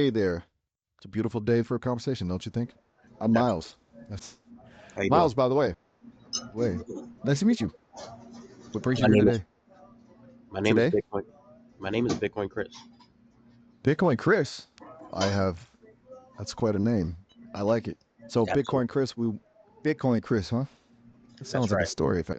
Hey there. It's a beautiful day for a conversation, don't you think? I'm Miles. That's How you doing? Miles, by the way. Wait. Nice to meet you. What brings My you here name is today? my name is Today? Bitcoin. My name is Bitcoin Chris. Bitcoin Chris. I have that's quite a name. I like it. So Absolutely, Bitcoin Chris, huh? That that's sounds like a right. story. If I,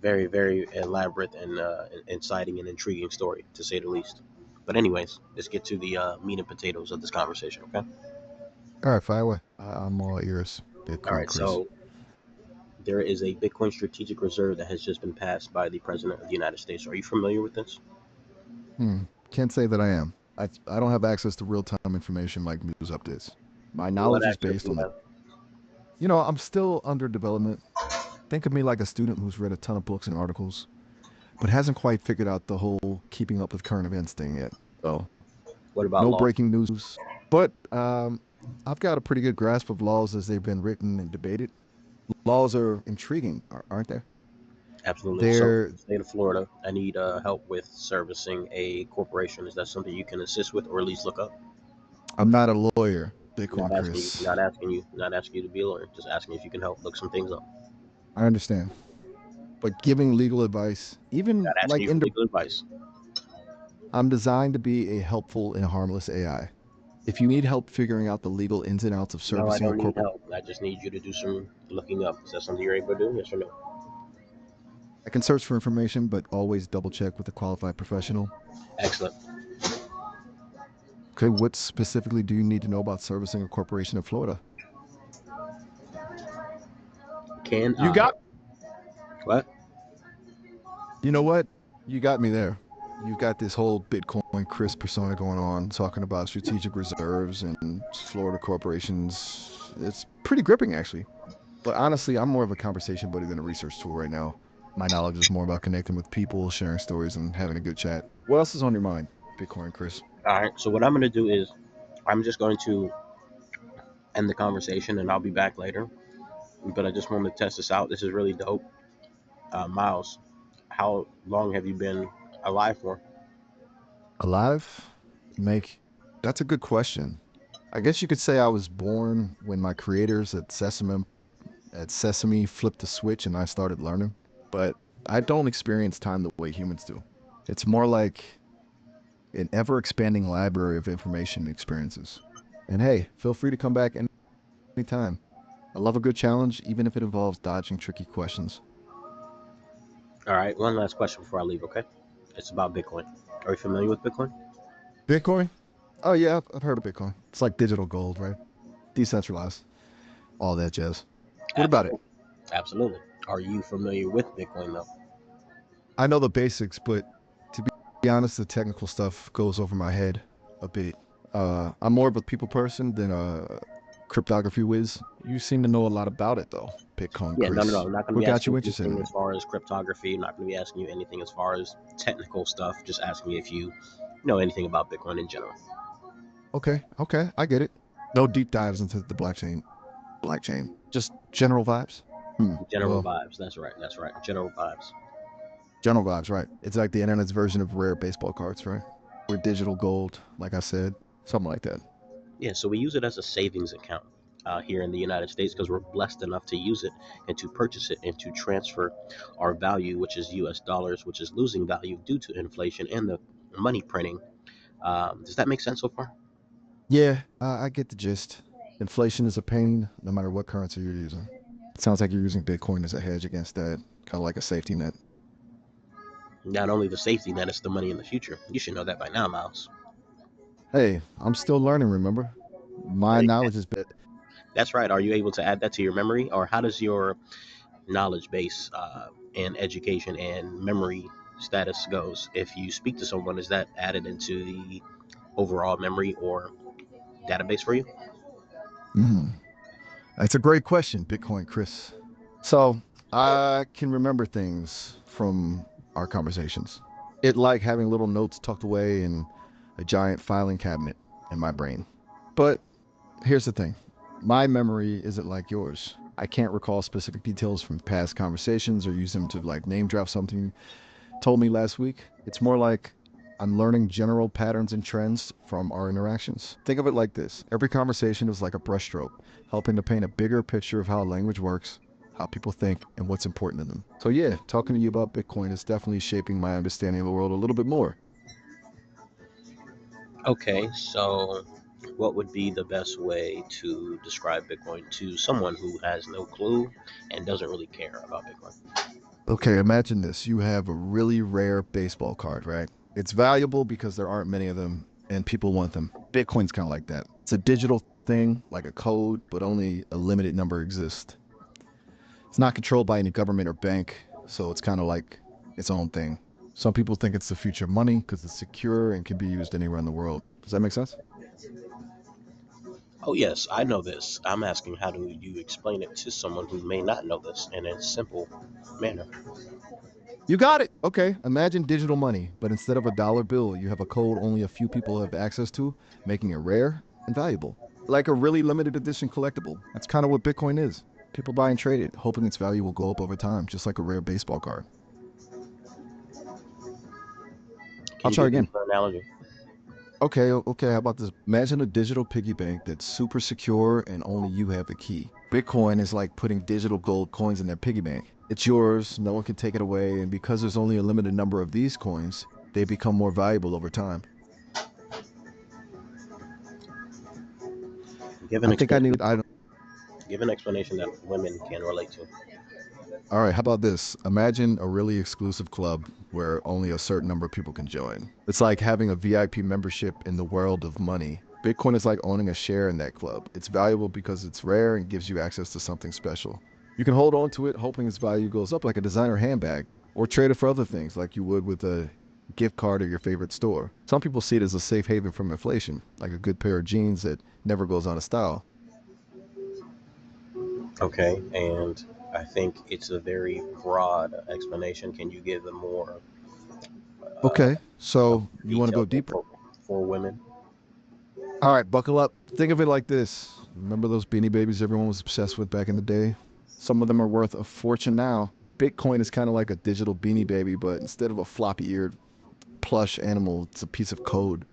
Very, very elaborate and inciting and intriguing story, to say the least. But anyways, let's get to the meat and potatoes of this conversation. Okay. all right, fire away. I'm all ears. All Bitcoin right. Chris. So there is a Bitcoin strategic reserve that has just been passed by the President of the United States. Are you familiar with this? Hmm. Can't say that I am. I don't have access to real-time information like news updates. My What knowledge is access based do you on have? I'm still under development. Think of me like a student who's read a ton of books and articles, but hasn't quite figured out the whole keeping up with current events thing yet. So, What about no laws? breaking news. But I've got a pretty good grasp of laws as they've been written and debated. Laws are intriguing, aren't they? Absolutely. So, They're. state of Florida, I need help with servicing a corporation. Is that something you can assist with, or at least look up? I'm not a lawyer, Not Bitcoin asking you, Chris. not asking you, not asking you to be a lawyer. Just asking if you can help look some things up. I understand. But giving legal advice, even Not asking like you for legal advice. I'm designed to be a helpful and harmless AI. If you need help figuring out the legal ins and outs of No, I servicing a don't need corporate, help. I just need you to do some looking up. Is that something you're able to do? Yes or no? I can search for information, but always double check with a qualified professional. Excellent. Okay, what specifically do you need to know about servicing a corporation in Florida? Can You I? got, What? you know what? You got me there. You've got this whole Bitcoin Chris persona going on, talking about strategic reserves and Florida corporations. It's pretty gripping, actually. But honestly, I'm more of a conversation buddy than a research tool right now. My knowledge is more about connecting with people, sharing stories, and having a good chat. What else is on your mind, Bitcoin Chris? All right. So what I'm going to do is I'm just going to end the conversation, and I'll be back later. But I just wanted to test this out. This is really dope. Miles, how long have you been alive for? Alive? Make That's a good question. I guess you could say I was born when my creators at Sesame flipped the switch and I started learning. But I don't experience time the way humans do. It's more like an ever expanding library of information and experiences. And hey, feel free to come back anytime. I love a good challenge, even if it involves dodging tricky questions. All right. One last question before I leave. Okay. It's about Bitcoin. Are you familiar with Bitcoin? Bitcoin? Oh yeah, I've heard of Bitcoin. It's like digital gold, right? Decentralized, all that jazz. What about it? Absolutely. Absolutely. Are you familiar with Bitcoin though? I know the basics, but to be honest, the technical stuff goes over my head a bit. I'm more of a people person than a cryptography whiz. You seem to know a lot about it, though, Bitcoin Yeah, no, no, no. Chris. I'm not going to What be got asking you you interested anything in as it? far as cryptography. I'm not going to be asking you anything as far as technical stuff. Just asking you if you know anything about Bitcoin in general. Okay, okay, I get it. No deep dives into the blockchain. Just general vibes. General Well, vibes. That's right. That's right. General vibes. general vibes, right? It's like the internet's version of rare baseball cards, right? We're digital gold, like I said, something like that. Yeah, so we use it as a savings account here in the United States because we're blessed enough to use it and to purchase it and to transfer our value, which is US dollars, which is losing value due to inflation and the money printing. Does that make sense so far? Yeah, I get the gist. Inflation is a pain, no matter what currency you're using. It sounds like you're using Bitcoin as a hedge against that, kind of like a safety net. Not only the safety net, it's the money in the future. You should know that by now, Miles. Hey, I'm still learning, remember? My knowledge is bit. That's right. Are you able to add that to your memory, or how does your knowledge base and education and memory status goes? If you speak to someone, is that added into the overall memory or database for you? Mm, that's a great question, Bitcoin Chris. So I can remember things from our conversations. It like having little notes tucked away in a giant filing cabinet in my brain. But here's the thing. My memory isn't like yours. I can't recall specific details from past conversations or use them to like name drop something you told me last week. It's more like I'm learning general patterns and trends from our interactions. Think of it like this: every conversation is like a brushstroke, helping to paint a bigger picture of how language works, how people think, and what's important to them. So, yeah, talking to you about Bitcoin is definitely shaping my understanding of the world a little bit more. Okay, so what would be the best way to describe Bitcoin to someone who has no clue and doesn't really care about Bitcoin? Okay, imagine this. You have a really rare baseball card, right? It's valuable because there aren't many of them and people want them. Bitcoin's kind of like that. It's a digital thing, like a code, but only a limited number exist. It's not controlled by any government or bank, so it's kind of like its own thing. Some people think it's the future of money because it's secure and can be used anywhere in the world. Does that make sense? Oh, yes, I know this. I'm asking how do you explain it to someone who may not know this in a simple manner? You got it. Okay. Imagine digital money, but instead of a dollar bill, you have a code only a few people have access to, making it rare and valuable. Like a really limited edition collectible. That's kind of what Bitcoin is. People buy and trade it, hoping its value will go up over time, just like a rare baseball card. I'll Can you try give me again. an analogy? Okay. How about this? Imagine a digital piggy bank that's super secure and only you have the key. Bitcoin is like putting digital gold coins in their piggy bank. It's yours, no one can take it away, and because there's only a limited number of these coins, they become more valuable over time. Give an I think I explanation. need. I don't. Give an explanation that women can relate to. All right. How about this? Imagine a really exclusive club where only a certain number of people can join. It's like having a VIP membership in the world of money. Bitcoin is like owning a share in that club. It's valuable because it's rare and gives you access to something special. You can hold on to it, hoping its value goes up like a designer handbag, or trade it for other things like you would with a gift card or your favorite store. Some people see it as a safe haven from inflation, like a good pair of jeans that never goes out of style. Okay, and I think it's a very broad explanation. Can you give a more uh, Okay, so you want to go detailed one deeper? for women? All right, buckle up. Think of it like this. Remember those Beanie Babies everyone was obsessed with back in the day? Some of them are worth a fortune now. Bitcoin is kind of like a digital Beanie Baby, but instead of a floppy eared plush animal, it's a piece of code.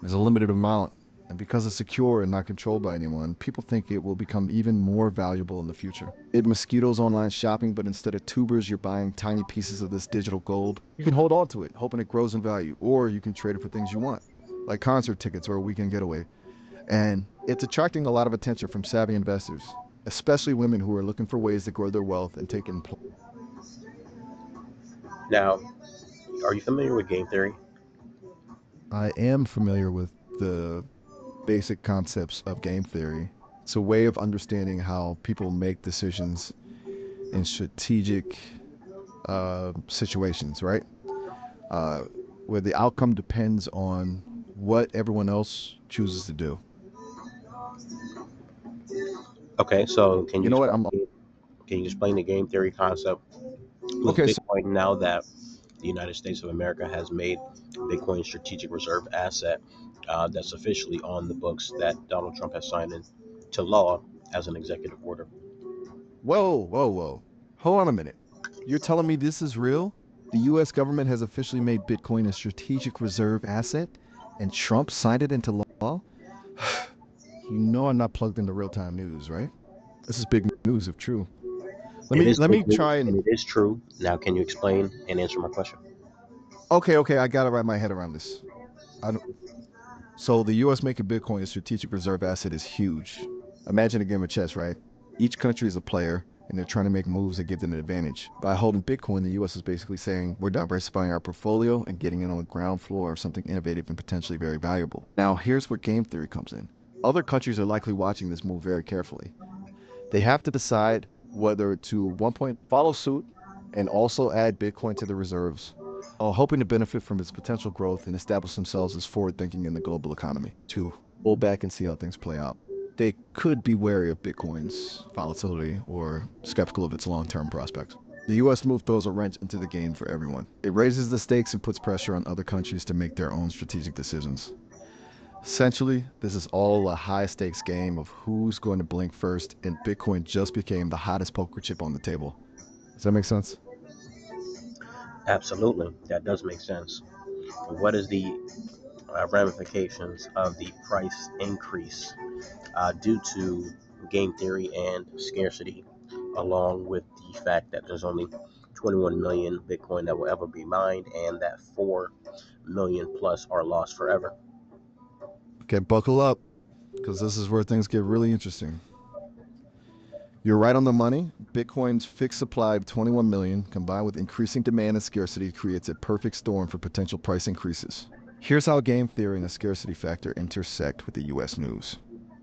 There's a limited amount. And because it's secure and not controlled by anyone, people think it will become even more valuable in the future. It mosquitoes online shopping, but instead of tubers, you're buying tiny pieces of this digital gold. You can hold on to it, hoping it grows in value, or you can trade it for things you want, like concert tickets or a weekend getaway. And it's attracting a lot of attention from savvy investors, especially women who are looking for ways to grow their wealth and take in. Now, are you familiar with game theory? I am familiar with the basic concepts of game theory. It's a way of understanding how people make decisions in strategic situations, right? Uh, where the outcome depends on what everyone else chooses to do. Okay, so can you You know what? explain? I'm Can you explain the game theory concept with okay. So, Bitcoin now that the United States of America has made Bitcoin strategic reserve asset that's officially on the books that Donald Trump has signed into law as an executive order? whoa. Hold on a minute. You're telling me this is real? The U.S. government has officially made Bitcoin a strategic reserve asset, and Trump signed it into law? You know I'm not plugged into real-time news, right? This is big news if true. Let It me is let big me try news and and it is true. Now, can you explain and answer my question? okay, I gotta wrap my head around this. I don't, so the U.S. making Bitcoin a strategic reserve asset is huge. Imagine a game of chess, right? Each country is a player, and they're trying to make moves that give them an advantage. By holding Bitcoin, the U.S. is basically saying we're diversifying our portfolio and getting in on the ground floor of something innovative and potentially very valuable. Now, here's where game theory comes in. Other countries are likely watching this move very carefully. They have to decide whether to, one point, follow suit and also add Bitcoin to the reserves, hoping to benefit from its potential growth and establish themselves as forward thinking in the global economy. To pull back and see how things play out. They could be wary of Bitcoin's volatility or skeptical of its long term prospects. The US move throws a wrench into the game for everyone. It raises the stakes and puts pressure on other countries to make their own strategic decisions. Essentially, this is all a high stakes game of who's going to blink first, and Bitcoin just became the hottest poker chip on the table. Does that make sense? Absolutely, that does make sense. What is the ramifications of the price increase due to game theory and scarcity, along with the fact that there's only 21 million Bitcoin that will ever be mined, and that 4 million plus are lost forever. Okay, buckle up, because this is where things get really interesting. You're right on the money. Bitcoin's fixed supply of 21 million, combined with increasing demand and scarcity, creates a perfect storm for potential price increases. Here's how game theory and the scarcity factor intersect with the U.S. news.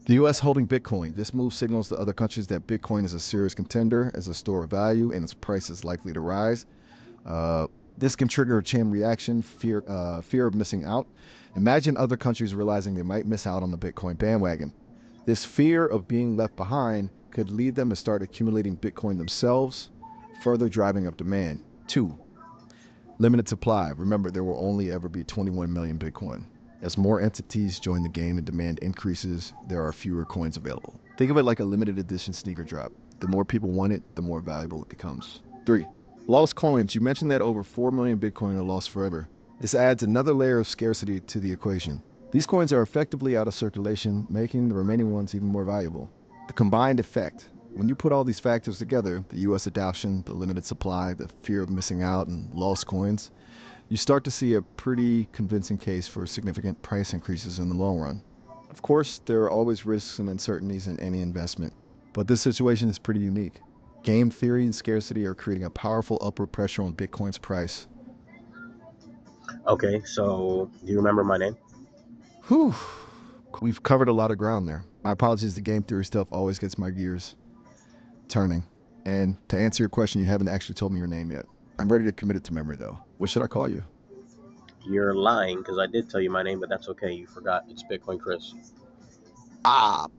The U.S. holding Bitcoin. This move signals to other countries that Bitcoin is a serious contender as a store of value and its price is likely to rise. This can trigger a chain reaction, fear of missing out. Imagine other countries realizing they might miss out on the Bitcoin bandwagon. This fear of being left behind could lead them to start accumulating Bitcoin themselves, further driving up demand. 2. Limited supply. Remember, there will only ever be 21 million Bitcoin. As more entities join the game and demand increases, there are fewer coins available. Think of it like a limited edition sneaker drop. The more people want it, the more valuable it becomes. 3. Lost coins. You mentioned that over 4 million Bitcoin are lost forever. This adds another layer of scarcity to the equation. These coins are effectively out of circulation, making the remaining ones even more valuable. The combined effect. When you put all these factors together, the US adoption, the limited supply, the fear of missing out, and lost coins, you start to see a pretty convincing case for significant price increases in the long run. Of course, there are always risks and uncertainties in any investment, but this situation is pretty unique. Game theory and scarcity are creating a powerful upward pressure on Bitcoin's price. Okay, so do you remember my name? Whew. We've covered a lot of ground there. My apologies, the game theory stuff always gets my gears turning. And to answer your question, you haven't actually told me your name yet. I'm ready to commit it to memory, though. What should I call you? You're lying because I did tell you my name, but that's okay. You forgot. It's Bitcoin Chris.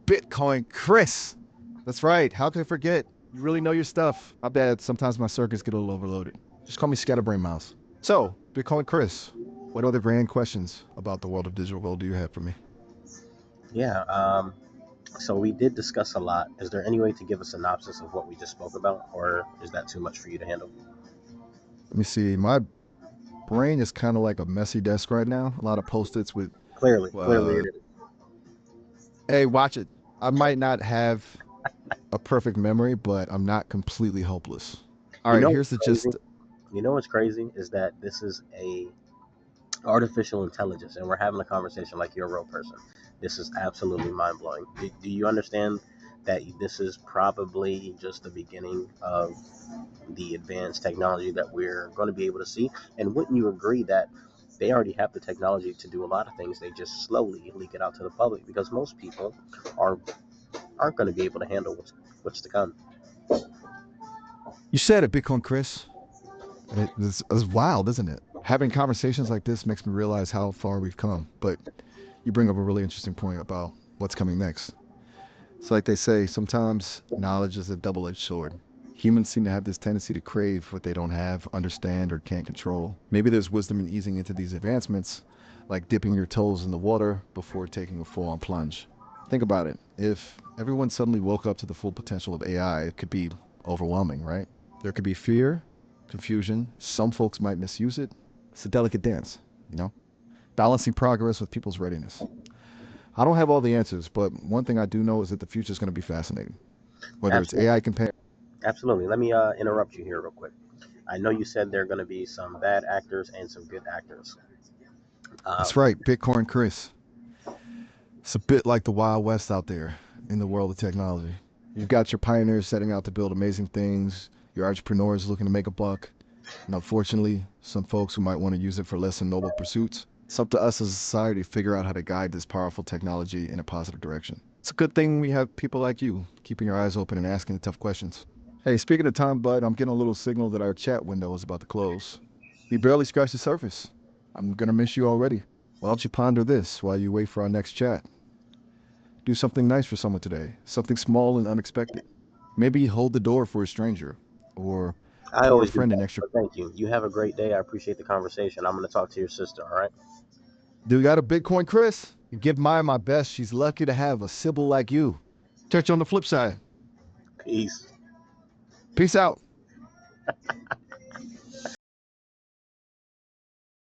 Bitcoin Chris. That's right. How could I forget? You really know your stuff. My bad. Sometimes my circuits get a little overloaded. Just call me Scatterbrain Mouse. So, Bitcoin Chris, what other grand questions about the world of digital gold do you have for me? Yeah. So we did discuss a lot. Is there any way to give a synopsis of what we just spoke about, or is that too much for you to handle? Let me see. My brain is kind of like a messy desk right now. A lot of post-its with, Clearly uh, it is. hey, watch it. I might not have a perfect memory, but I'm not completely hopeless. All You right, know here's what's the crazy? gist. You know what's crazy is that this is a artificial intelligence, and we're having a conversation like you're a real person. This is absolutely mind blowing. Do you understand that this is probably just the beginning of the advanced technology that we're going to be able to see? And wouldn't you agree that they already have the technology to do a lot of things? They just slowly leak it out to the public because most people are aren't going to be able to handle what's to come. You said it, Bitcoin Chris. It's wild, isn't it? Having conversations like this makes me realize how far we've come. But you bring up a really interesting point about what's coming next. It's like they say, sometimes knowledge is a double-edged sword. Humans seem to have this tendency to crave what they don't have, understand, or can't control. Maybe there's wisdom in easing into these advancements, like dipping your toes in the water before taking a full-on plunge. Think about it. If everyone suddenly woke up to the full potential of AI, it could be overwhelming, right? There could be fear, confusion. Some folks might misuse it. It's a delicate dance, you know? Balancing progress with people's readiness. I don't have all the answers, but one thing I do know is that the future is going to be fascinating. Whether it's Absolutely, AI companion. absolutely. Let me interrupt you here real quick. I know you said there are going to be some bad actors and some good actors. That's Um, right, Bitcoin Chris. It's a bit like the Wild West out there in the world of technology. You've got your pioneers setting out to build amazing things, your entrepreneurs looking to make a buck, and unfortunately, some folks who might want to use it for less than noble pursuits. It's up to us as a society to figure out how to guide this powerful technology in a positive direction. It's a good thing we have people like you keeping your eyes open and asking the tough questions. Hey, speaking of time, bud, I'm getting a little signal that our chat window is about to close. We barely scratched the surface. I'm gonna miss you already. Why don't you ponder this while you wait for our next chat? Do something nice for someone today, something small and unexpected. Maybe hold the door for a stranger, or I pour a always do friend an that, extra. but thank you. You have a great day. I appreciate the conversation. I'm going to talk to your sister. All right. Do you got a Bitcoin, Chris? You give Maya my best. She's lucky to have a Sybil like you. Catch you on the flip side. Peace. Peace out.